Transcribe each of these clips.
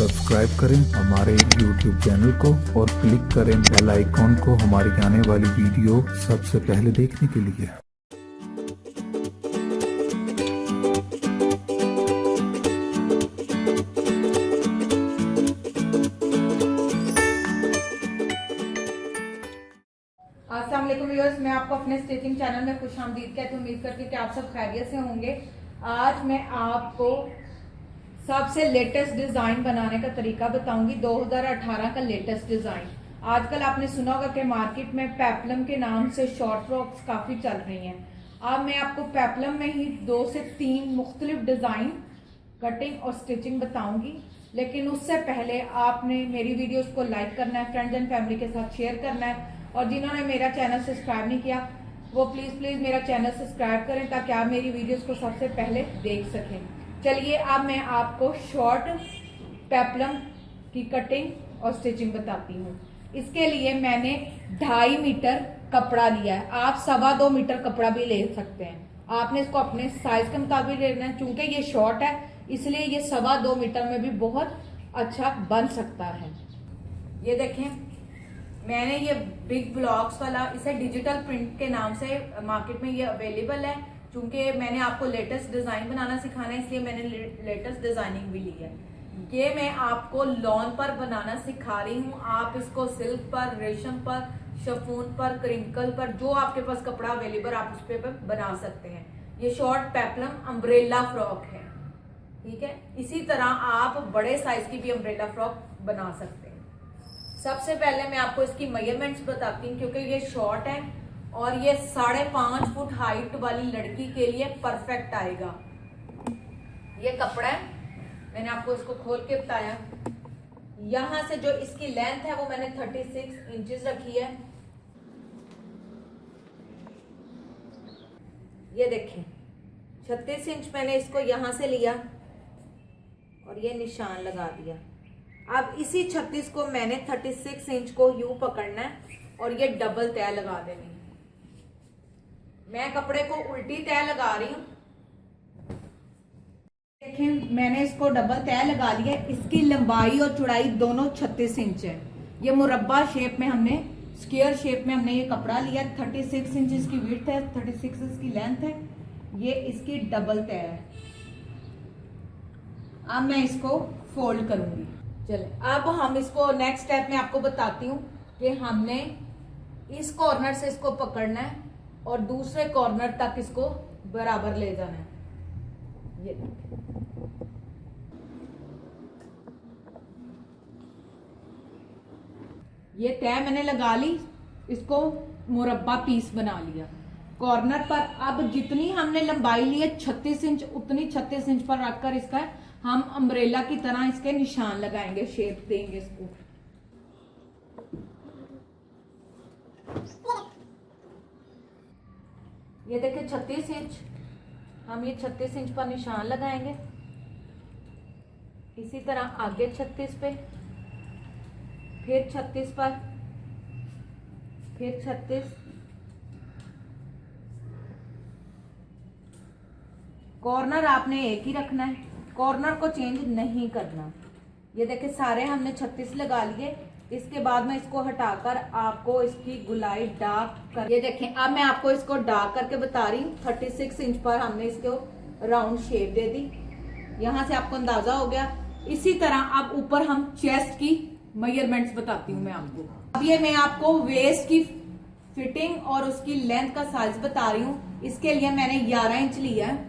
Subscribe करें हमारे YouTube channel को और क्लिक करें बेल आइकॉन को हमारी आने वाली वीडियो सबसे पहले देखने के लिए। अस्सलाम वालेकुम व्यूअर्स, मैं आपको अपने स्टिचिंग चैनल में खुशामदीद कहती हूँ। उम्मीद करती हूँ कि आप सब खैरियत से होंगे। आज मैं आपको सबसे लेटेस्ट डिज़ाइन बनाने का तरीका बताऊंगी। 2018 का लेटेस्ट डिज़ाइन। आजकल आपने सुना होगा कि मार्केट में पेप्लम के नाम से शॉर्ट फ्रॉक्स काफ़ी चल रही हैं। अब मैं आपको पेप्लम में ही 2 से 3 मुख्तलिफ डिज़ाइन कटिंग और स्टिचिंग बताऊंगी। लेकिन उससे पहले आपने मेरी वीडियोस को लाइक करना है, फ्रेंड्स एंड फैमिली के साथ शेयर करना है, और जिन्होंने मेरा चैनल सब्सक्राइब नहीं किया वो प्लीज मेरा चैनल सब्सक्राइब करें ताकि आप मेरी वीडियोस को सबसे पहले देख सकें। चलिए अब मैं आपको शॉर्ट पेप्लम की कटिंग और स्टिचिंग बताती हूँ। इसके लिए मैंने 2.5 मीटर कपड़ा लिया है। आप 2.25 मीटर कपड़ा भी ले सकते हैं। आपने इसको अपने साइज के मुताबिक लेना है। चूंकि ये शॉर्ट है इसलिए ये 2.25 मीटर में भी बहुत अच्छा बन सकता है। ये देखें, मैंने ये बिग ब्लॉक्स वाला, इसे डिजिटल प्रिंट के नाम से मार्केट में ये अवेलेबल है। चूंकि मैंने आपको लेटेस्ट डिजाइन बनाना सिखाना है इसलिए मैंने लेटेस्ट डिजाइनिंग भी ली है। ये मैं आपको लॉन पर बनाना सिखा रही हूँ। आप इसको सिल्क पर, रेशम पर, शिफॉन पर, क्रिंकल पर, जो आपके पास कपड़ा अवेलेबल आप उस पर बना सकते हैं। ये शॉर्ट पेप्लम अम्ब्रेला फ्रॉक है, ठीक है। इसी तरह आप बड़े साइज की भी अम्ब्रेला फ्रॉक बना सकते हैं। सबसे पहले मैं आपको इसकी मेजरमेंट्स बताती हूँ क्योंकि ये शॉर्ट है और ये 5.5 फुट हाइट वाली लड़की के लिए परफेक्ट आएगा। ये कपड़ा है, मैंने आपको इसको खोल के बताया। यहां से जो इसकी लेंथ है वो मैंने 36 इंचेस रखी है। ये देखें, 36 इंच मैंने इसको यहां से लिया और ये निशान लगा दिया। अब इसी 36 को मैंने 36 इंच को यूं पकड़ना है और ये डबल तय लगा देनी है। मैं कपड़े को उल्टी तय लगा रही हूं। देखें, मैंने इसको डबल तय लगा लिया। इसकी लंबाई और चौड़ाई दोनों 36 इंच है। ये मुरब्बा शेप में हमने, स्क्वायर शेप में हमने ये कपड़ा लिया। 36 इंच इसकी विड्थ है, 36 इसकी लेंथ है। ये इसकी डबल तय है। अब मैं इसको फोल्ड करूंगी। चले, अब हम इसको नेक्स्ट स्टेप में आपको बताती हूँ कि हमने इस कॉर्नर से इसको पकड़ना है और दूसरे कॉर्नर तक इसको बराबर ले जाना है। ये तय मैंने लगा ली, इसको मुरब्बा पीस बना लिया कॉर्नर पर। अब जितनी हमने लंबाई ली है 36 इंच, उतनी 36 इंच पर रखकर इसका हम अम्ब्रेला की तरह इसके निशान लगाएंगे, शेप देंगे इसको। ये देखिए 36 इंच, हम ये 36 इंच पर निशान लगाएंगे। इसी तरह आगे 36 पे, फिर 36 पर, फिर 36। कॉर्नर आपने एक ही रखना है, कॉर्नर को चेंज नहीं करना। ये देखिए सारे हमने 36 लगा लिए। इसके बाद मैं इसको हटाकर आपको इसकी गुलाई डार्क कर, ये देखें अब मैं आपको इसको डार्क करके बता रही हूँ। 36 इंच पर हमने इसको राउंड शेप दे दी। यहां से आपको अंदाजा हो गया। इसी तरह अब ऊपर हम चेस्ट की मेजरमेंट्स बताती हूँ मैं आपको। अब ये मैं आपको वेस्ट की फिटिंग और उसकी लेंथ का साइज बता रही हूँ। इसके लिए मैंने 11 इंच लिया है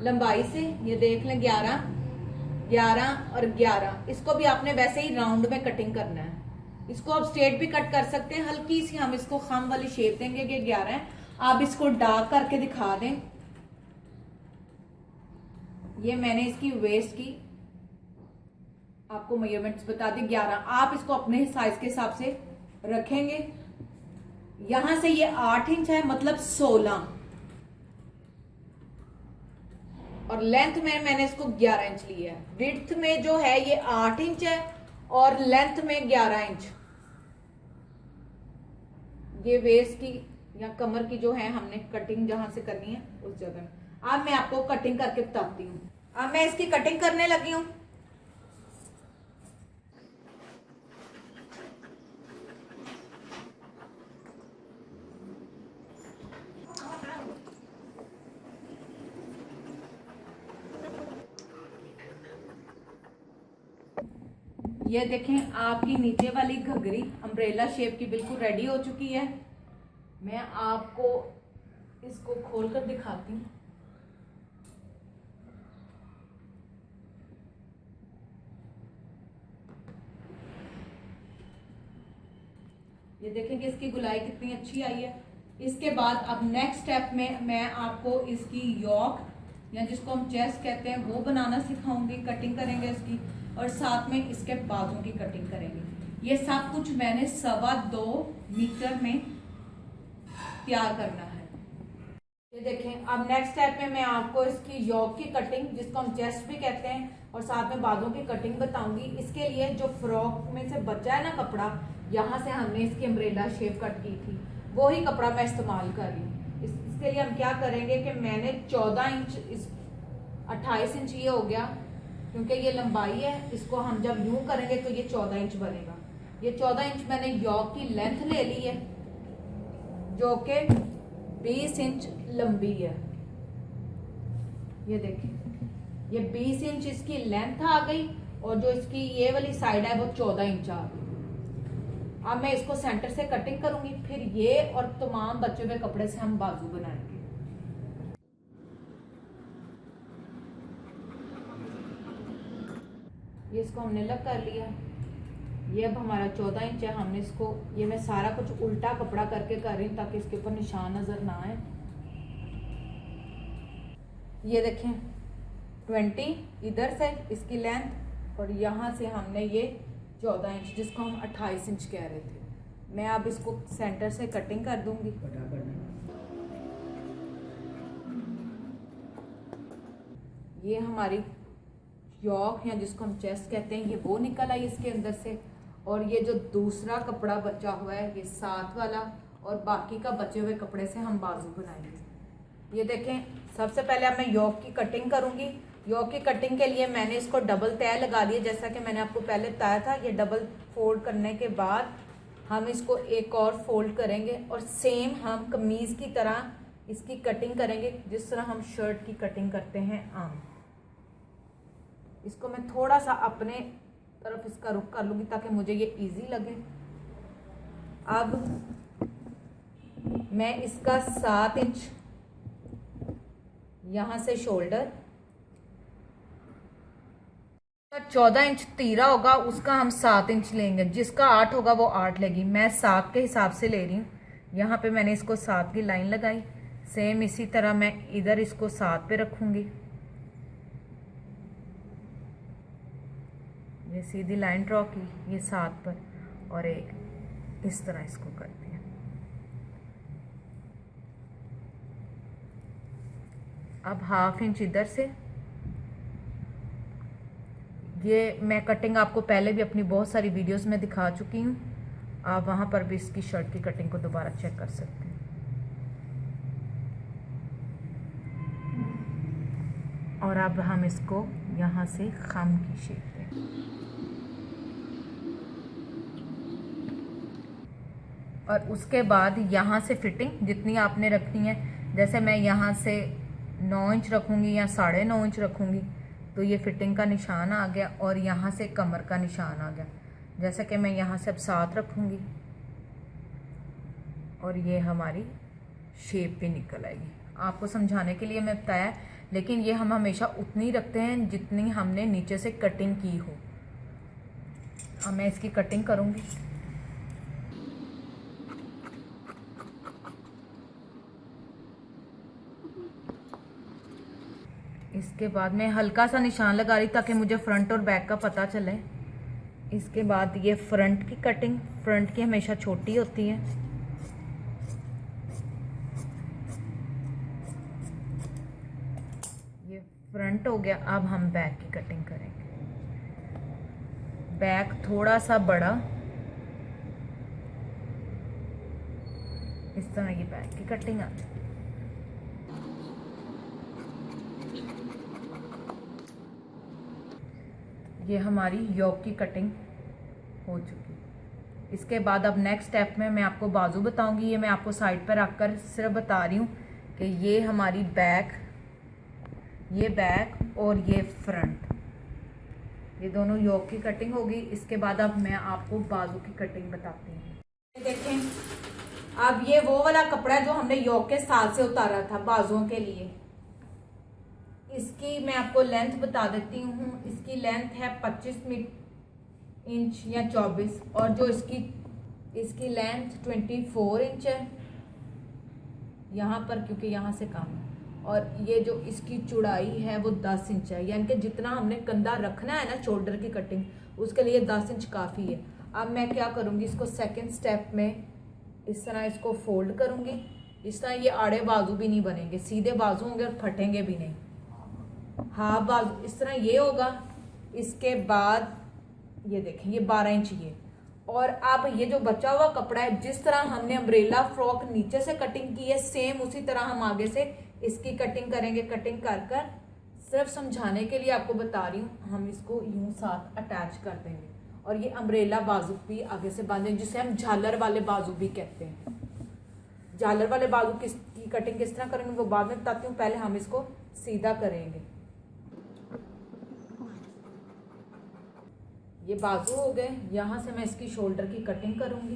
लंबाई से। ये देख लें 11, 11 और 11। इसको भी आपने वैसे ही राउंड में कटिंग करना है। इसको आप स्ट्रेट भी कट कर सकते हैं। हल्की सी हम इसको खम वाली शेप देंगे कि 11 है। आप इसको डार्क करके दिखा दें। ये मैंने इसकी वेस्ट की आपको मेजरमेंट्स बता दी 11। आप इसको अपने साइज के हिसाब से रखेंगे। यहां से ये 8 इंच है, मतलब 16, और लेंथ में मैंने इसको 11 इंच लिया है। विड्थ में जो है ये 8 इंच है और लेंथ में 11 इंच। ये वेस्ट की या कमर की जो है हमने कटिंग जहां से करनी है उस जगह। अब मैं आपको कटिंग करके बताती हूँ। अब मैं इसकी कटिंग करने लगी हूँ। ये देखें आपकी नीचे वाली घघरी अम्ब्रेला शेप की बिल्कुल रेडी हो चुकी है। मैं आपको इसको खोलकर दिखाती हूँ। ये देखें कि इसकी गुलाई कितनी अच्छी आई है। इसके बाद अब नेक्स्ट स्टेप में मैं आपको इसकी यॉक या जिसको हम चेस्ट कहते हैं वो बनाना सिखाऊंगी, कटिंग करेंगे इसकी, और साथ में इसके बाजू की कटिंग करेंगे। ये सब कुछ मैंने 2.25 मीटर में तैयार करना है। ये देखें अब नेक्स्ट स्टेप में मैं आपको इसकी यॉक की कटिंग जिसको हम चेस्ट भी कहते हैं और साथ में बाजू की कटिंग बताऊंगी। इसके लिए जो फ्रॉक में से बचा है ना कपड़ा, यहाँ से हमने इसकी अम्ब्रेला शेप कट की थी, वही कपड़ा मैं इस्तेमाल कर रही हूँ। इसके लिए हम क्या करेंगे कि मैंने 14 इंच 28 इंच ये हो गया क्योंकि ये लंबाई है। इसको हम जब यूं करेंगे तो ये 14 इंच बनेगा। ये 14 इंच मैंने यॉक की लेंथ ले ली है जो कि 20 इंच लंबी है। ये देखिए ये 20 इंच इसकी लेंथ आ गई और जो इसकी ये वाली साइड है वो 14 इंच आ गई। अब मैं इसको सेंटर से कटिंग करूंगी, फिर ये और तमाम बचे हुए कपड़े से हम बाजू बनाएंगे। ये इसको हमने अलग कर लिया। ये अब हमारा 14 इंच है। हमने इसको, ये मैं सारा कुछ उल्टा कपड़ा करके कर रही हूँ ताकि इसके ऊपर निशान नजर ना आए। ये देखें 20 इधर से इसकी लेंथ और यहाँ से हमने ये 14 इंच जिसको हम 28 इंच कह रहे थे। मैं अब इसको सेंटर से कटिंग कर दूंगी। ये हमारी यॉक या जिसको हम चेस्ट कहते हैं ये वो निकल आई इसके अंदर से, और ये जो दूसरा कपड़ा बचा हुआ है ये साथ वाला और बाकी का बचे हुए कपड़े से हम बाजू बनाएंगे। ये देखें सबसे पहले अब मैं यॉक की कटिंग करूंगी। यॉक की कटिंग के लिए मैंने इसको डबल तय लगा लिया जैसा कि मैंने आपको पहले बताया था। ये डबल फोल्ड करने के बाद हम इसको एक और फोल्ड करेंगे और सेम हम कमीज की तरह इसकी कटिंग करेंगे जिस तरह हम शर्ट की कटिंग करते हैं आम। इसको मैं थोड़ा सा अपने तरफ इसका रुख कर लूंगी ताकि मुझे ये इजी लगे। अब मैं इसका 7 इंच यहाँ से शोल्डर, 14 इंच तीरा होगा उसका हम 7 इंच लेंगे, जिसका 8 होगा वो 8 लेगी। मैं 7 के हिसाब से ले रही हूँ। यहाँ पे मैंने इसको 7 की लाइन लगाई। सेम इसी तरह मैं इधर इसको 7 पे रखूंगी। ये सीधी लाइन ड्रॉ की, ये 7 पर और एक इस तरह इसको कर दिया। अब 1/2 इंच इधर से, ये मैं कटिंग आपको पहले भी अपनी बहुत सारी वीडियोस में दिखा चुकी हूँ। आप वहाँ पर भी इसकी शर्ट की कटिंग को दोबारा चेक कर सकते हैं। और अब हम इसको यहाँ से खम की शेप दें और उसके बाद यहाँ से फिटिंग जितनी आपने रखनी है, जैसे मैं यहाँ से 9 इंच रखूँगी या 9.5 इंच रखूँगी तो ये फिटिंग का निशान आ गया और यहाँ से कमर का निशान आ गया। जैसा कि मैं यहाँ से अब 7 रखूँगी और ये हमारी शेप भी निकल आएगी। आपको समझाने के लिए मैं बताया, लेकिन ये हम हमेशा उतनी रखते हैं जितनी हमने नीचे से कटिंग की हो। अब मैं इसकी कटिंग करूँगी। इसके बाद मैं हल्का सा निशान लगा रही ताकि मुझे फ्रंट और बैक का पता चले। इसके बाद ये फ्रंट की कटिंग, फ्रंट की हमेशा छोटी होती है। ये फ्रंट हो गया। अब हम बैक की कटिंग करेंगे। बैक थोड़ा सा बड़ा, इस तरह की बैक की कटिंग आती है। ये हमारी योक की कटिंग हो चुकी। इसके बाद अब नेक्स्ट स्टेप में मैं आपको बाजू बताऊंगी। ये मैं आपको साइड पर रखकर सिर्फ बता रही हूँ कि ये हमारी बैक, ये बैक और ये फ्रंट। ये दोनों योक की कटिंग होगी। इसके बाद अब मैं आपको बाजू की कटिंग बताती हूँ। देखें, अब ये वो वाला कपड़ा है जो हमने योक के साथ से उतारा था बाजुओं के लिए। इसकी मैं आपको लेंथ बता देती हूँ। इसकी लेंथ है 25 इंच या 24, और जो इसकी लेंथ 24 इंच है यहाँ पर, क्योंकि यहाँ से कम है। और ये जो इसकी चौड़ाई है वो 10 इंच है, यानी कि जितना हमने कंधा रखना है ना शोल्डर की कटिंग, उसके लिए 10 इंच काफ़ी है। अब मैं क्या करूँगी, इसको सेकंड स्टेप में इस तरह इसको फोल्ड करूँगी। इस तरह ये आड़े बाजू भी नहीं बनेंगे, सीधे बाजू होंगे और फटेंगे भी नहीं। हाफ बाजू इस तरह ये होगा। इसके बाद ये देखें, ये 12 इंच ये। और अब ये जो बचा हुआ कपड़ा है, जिस तरह हमने अम्ब्रेला फ्रॉक नीचे से कटिंग की है, सेम उसी तरह हम आगे से इसकी कटिंग करेंगे। कटिंग कर कर सिर्फ समझाने के लिए आपको बता रही हूँ, हम इसको यूं साथ अटैच कर देंगे। और ये अम्ब्रेला बाजू भी आगे से बांधेंगे, जिसे हम झालर वाले बाजू भी कहते हैं। झालर वाले बाजू की कटिंग किस तरह करेंगे वो बाद में बताती हूँ, पहले हम इसको सीधा करेंगे। ये बाजू हो गए। यहाँ से मैं इसकी शोल्डर की कटिंग करूंगी।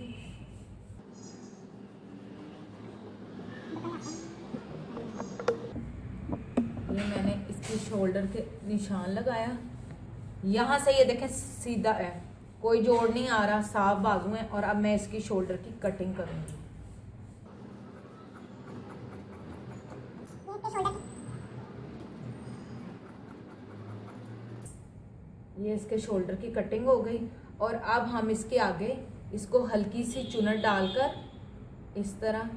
ये मैंने इसकी शोल्डर के निशान लगाया। यहाँ से ये देखें सीधा है, कोई जोड़ नहीं आ रहा, साफ बाजू है। और अब मैं इसकी शोल्डर की कटिंग करूंगी। ये इसके शोल्डर की कटिंग हो गई। और अब हम इसके आगे इसको हल्की सी चुनट डालकर इस तरह,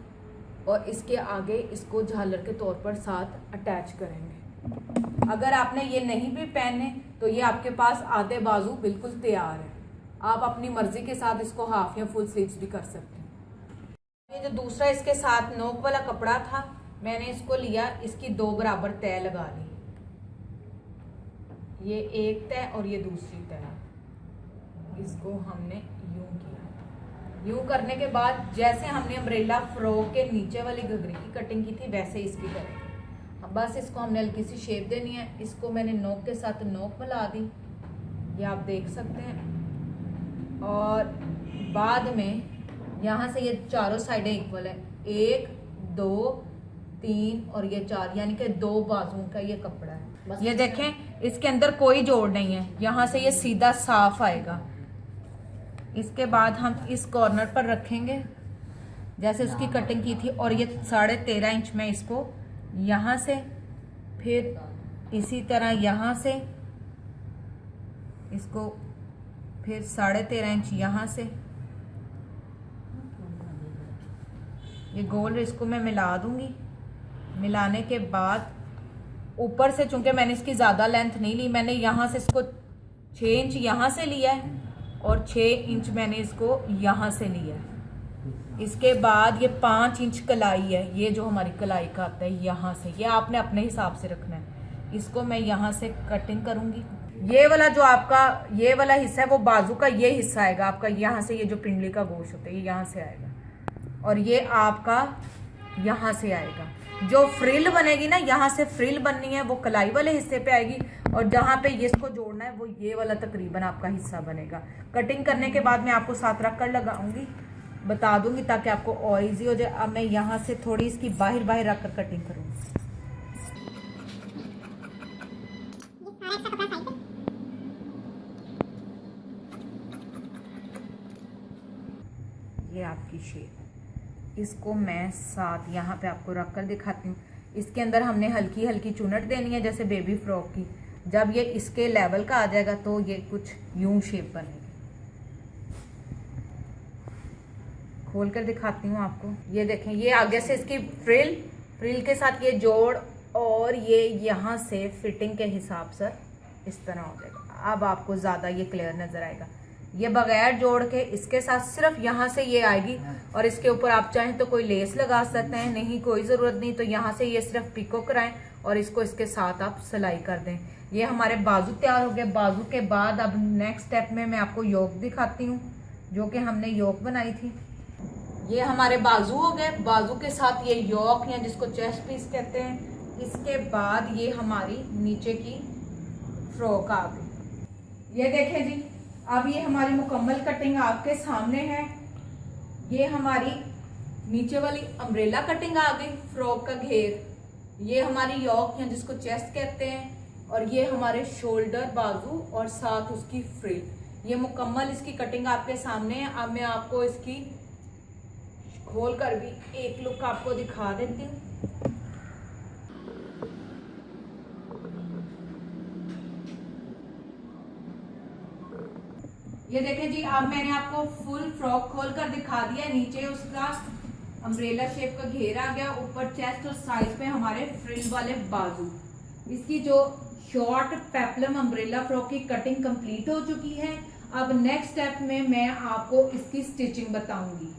और इसके आगे इसको झालर के तौर पर साथ अटैच करेंगे। अगर आपने ये नहीं भी पहने तो ये आपके पास आधे बाजू बिल्कुल तैयार है। आप अपनी मर्जी के साथ इसको हाफ या फुल स्लीव्स भी कर सकते हैं। ये जो दूसरा इसके साथ नोक वाला कपड़ा था, मैंने इसको लिया, इसकी 2 बराबर तय लगा ली। ये एक तय और ये दूसरी तय। इसको हमने यूं किया। यूं करने के बाद जैसे हमने अम्ब्रेला फ्रॉक के नीचे वाली घघरी की कटिंग की थी, वैसे इसकी करेंगे। बस इसको हमने हल्की सी शेप देनी है। इसको मैंने नोक के साथ नोक मिला दी, ये आप देख सकते हैं। और बाद में यहाँ से ये चारों साइडें इक्वल है, 1 2 3 और ये 4, यानी कि 2 बाजुओं का ये कपड़ा है। ये देखें, इसके अंदर कोई जोड़ नहीं है, यहाँ से ये सीधा साफ आएगा। इसके बाद हम इस कॉर्नर पर रखेंगे जैसे उसकी कटिंग की थी। और ये 13.5 इंच में इसको यहाँ से, फिर इसी तरह यहाँ से इसको, फिर 13.5 इंच यहाँ से ये गोल इसको मैं मिला दूंगी। मिलाने के बाद ऊपर से, चूंकि मैंने इसकी ज़्यादा लेंथ नहीं ली, मैंने यहाँ से इसको 6 इंच यहाँ से लिया है और 6 इंच मैंने इसको यहाँ से लिया है। इसके बाद ये 5 इंच कलाई है, ये जो हमारी कलाई का आता है यहाँ से, ये आपने अपने हिसाब से रखना है। इसको मैं यहाँ से कटिंग करूँगी। ये वाला जो आपका ये वाला हिस्सा है वो बाजू का ये हिस्सा आएगा आपका, यहाँ से ये जो पिंडली का गोश्त होता है ये यहाँ से आएगा और ये आपका यहाँ से आएगा। जो फ्रिल बनेगी ना, यहाँ से फ्रिल बननी है वो कलाई वाले हिस्से पे आएगी और जहाँ पे ये इसको जोड़ना है वो ये वाला तकरीबन आपका हिस्सा बनेगा। कटिंग करने के बाद मैं आपको साथ रख कर लगाऊंगी, बता दूंगी ताकि आपको और इजी हो जाए। अब मैं यहाँ से थोड़ी इसकी बाहर रख कर कटिंग करूँगी। ये आपकी शेप, इसको मैं साथ यहाँ पे आपको रख कर दिखाती हूँ। इसके अंदर हमने हल्की हल्की चुनट देनी है जैसे बेबी फ्रॉक की। जब ये इसके लेवल का आ जाएगा तो ये कुछ यूं शेप बनेगी। खोल कर दिखाती हूँ आपको। ये देखें, ये आगे से इसकी फ्रिल के साथ ये जोड़ और ये यहाँ से फिटिंग के हिसाब से इस तरह हो जाएगा। अब आपको ज़्यादा ये क्लियर नज़र आएगा। ये बगैर जोड़ के इसके साथ सिर्फ यहाँ से ये आएगी और इसके ऊपर आप चाहें तो कोई लेस लगा सकते हैं, नहीं कोई ज़रूरत नहीं। तो यहाँ से ये सिर्फ पिको कराएं और इसको इसके साथ आप सिलाई कर दें। ये हमारे बाजू तैयार हो गए। बाजू के बाद अब नेक्स्ट स्टेप में मैं आपको योक दिखाती हूँ, जो कि हमने योक बनाई थी। ये हमारे बाजू हो गए। बाजू के साथ ये योक या जिसको चेस्ट पीस कहते हैं। इसके बाद ये हमारी नीचे की फ्रॉक आ गई। ये देखें जी, अब ये हमारी मुकम्मल कटिंग आपके सामने है। ये हमारी नीचे वाली अम्ब्रेला कटिंग आ गई, फ्रॉक का घेर। ये हमारी यॉक या जिसको चेस्ट कहते हैं, और ये हमारे शोल्डर, बाजू और साथ उसकी फ्रिल। ये मुकम्मल इसकी कटिंग आपके सामने है। अब मैं आपको इसकी खोल कर भी एक लुक आपको दिखा देती हूँ। ये देखें जी, अब मैंने आपको फुल फ्रॉक खोल कर दिखा दिया। नीचे उसका अम्ब्रेला शेप का घेर आ गया, ऊपर चेस्ट और साइज पे हमारे फ्रिल वाले बाजू। इसकी जो शॉर्ट पेप्लम अम्ब्रेला फ्रॉक की कटिंग कंप्लीट हो चुकी है। अब नेक्स्ट स्टेप में मैं आपको इसकी स्टिचिंग बताऊंगी।